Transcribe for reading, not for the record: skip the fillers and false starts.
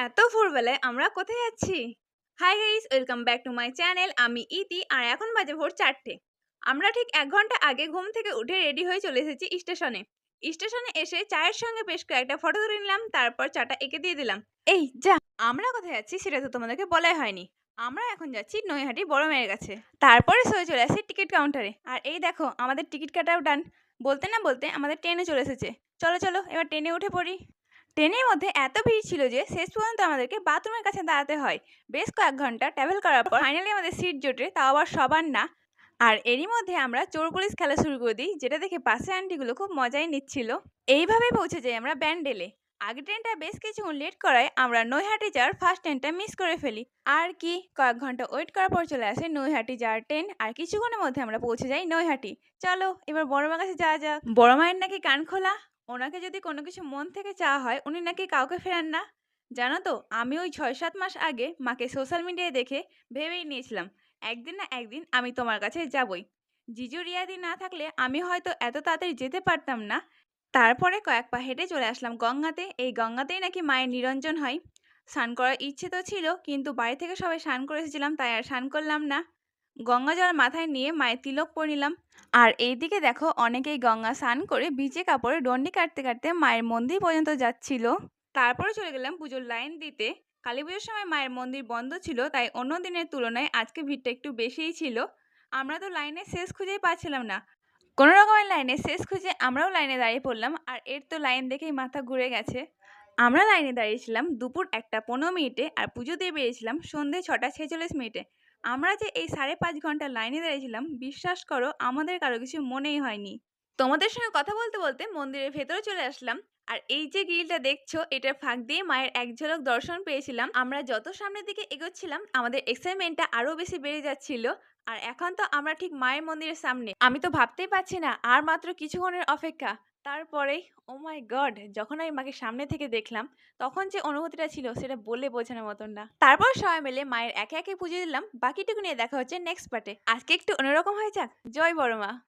এত ভোরবেলায় আমরা কোথায় যাচ্ছি? Hi guys, welcome back to my channel. আমি ইতি আর এখন বাজে ভোর 4টে। আমরা ঠিক 1 ঘন্টা আগে ঘুম থেকে উঠে রেডি হয়ে চলে এসেছি স্টেশনে। স্টেশনে এসে চায়ের সঙ্গে বেশ কয়েকটা ফটো তুলে নিলাম, তারপর চাটা এঁকে দিয়ে দিলাম। এই যা, আমরা কোথায় যাচ্ছি সেটা তো তোমাদেরকে বলাই হয়নি। আমরা এখন যাচ্ছি নৈহাটি বড় মেয়ের কাছে। তারপরে সোজা চলে আসি টিকিট কাউন্টারে। আর এই দেখো আমাদের টিকিট কাটাও ডান। বলতে না বলতে আমাদের ট্রেনে চলে এসেছে। চলো চলো এবার ট্রেনে উঠে পড়ি। ট্রেনের মধ্যে এত ভিড় ছিল যে শেষ পর্যন্ত আমাদেরকে বাথরুমের কাছে দাঁড়াতে হয়। বেশ কয়েক ঘন্টা ট্রাভেল করার পর ফাইনালি আমাদের সিট জোটে, তাও আবার সবার না। আর এরই মধ্যে আমরা চোর পুলিশ খেলা শুরু করে দিই, যেটা দেখে পাশে আন্টিগুলো খুব মজাই নিচ্ছিল। এইভাবেই পৌঁছে যাই আমরা ব্যান্ডেলে। আগে ট্রেনটা বেশ কিছুক্ষণ লেট করায় আমরা নৈহাটি যাওয়ার ফার্স্ট ট্রেনটা মিস করে ফেলি। আর কি, কয়েক ঘন্টা ওয়েট করার পর চলে আসে নৈহাটি যাওয়ার ট্রেন। আর কিছুক্ষণের মধ্যে আমরা পৌঁছে যাই নৈহাটি। চলো এবার বড় মার কাছে যাওয়া যাক। বড় মায়ের নাকি কান খোলা। ওনাকে যদি কোনো কিছু মন থেকে চাওয়া হয় উনি নাকি কাউকে ফেরান না। জানো তো, আমি ওই 6-7 মাস আগে মাকে সোশ্যাল মিডিয়ায় দেখে ভেবেই নিয়েছিলাম একদিন না একদিন আমি তোমার কাছে যাবই। জিজু রিয়াদি না থাকলে আমি হয়তো এত তাড়াতাড়ি যেতে পারতাম না। তারপরে কয়েক পা হেঁটে চলে আসলাম গঙ্গাতে। এই গঙ্গাতেই নাকি মায়ের নিরঞ্জন হয়। স্নান করার ইচ্ছে তো ছিল, কিন্তু বাড়ি থেকে সবাই স্নান করে এসেছিলাম, তাই আর স্নান করলাম না। গঙ্গা জল মাথায় নিয়ে মায়ের তিলক পরে নিলাম। আর এইদিকে দেখো অনেকেই গঙ্গা স্নান করে ভিজে কাপড়ে ডন্ডি কাটতে কাটতে মায়ের মন্দির পর্যন্ত যাচ্ছিল। তারপরে চলে গেলাম পুজোর লাইন দিতে। কালী পুজোর সময় মায়ের মন্দির বন্ধ ছিল, তাই অন্য দিনের তুলনায় আজকে ভিড়টা একটু বেশিই ছিল। আমরা তো লাইনে শেষ খুঁজেই পাচ্ছিলাম না। কোনো রকমের লাইনে শেষ খুঁজে আমরাও লাইনে দাঁড়িয়ে পড়লাম। আর এর তো লাইন দেখেই মাথা ঘুরে গেছে। আমরা লাইনে দাঁড়িয়েছিলাম দুপুর 1টা 15 মিনিটে, আর পুজো দিয়ে বেরিয়েছিলাম সন্ধে 6টা 46 মিনিটে। আমরা যে এই 5.5 ঘন্টা লাইনে দাঁড়িয়েছিলাম, বিশ্বাস করো আমাদের কারো কিছু মনেই হয়নি। তোমাদের সঙ্গে কথা বলতে বলতে মন্দিরের ভেতরে চলে আসলাম। আর এই যে গ্রিলটা দেখছো, এটার ফাঁক দিয়ে মায়ের এক ঝলক দর্শন পেয়েছিলাম। আমরা যত সামনের দিকে এগোচ্ছিলাম আমাদের এক্সাইটমেন্টটা আরো বেশি বেড়ে যাচ্ছিল। আর এখন তো আমরা ঠিক মায়ের মন্দিরের সামনে। আমি তো ভাবতেই পারছি না আর মাত্র কিছুক্ষণের অপেক্ষা। তারপরেই ও মাই গড, যখন আমি মাকে সামনে থেকে দেখলাম তখন যে অনুভূতিটা ছিল সেটা বলে বোঝানোর মতন না। তারপর সবাই মিলে মায়ের একে একে পুজো দিলাম। বাকিটুকু নিয়ে দেখা হচ্ছে নেক্সট পার্টে। আজকে একটু অন্যরকম হয়ে যাক। জয় বড় মা।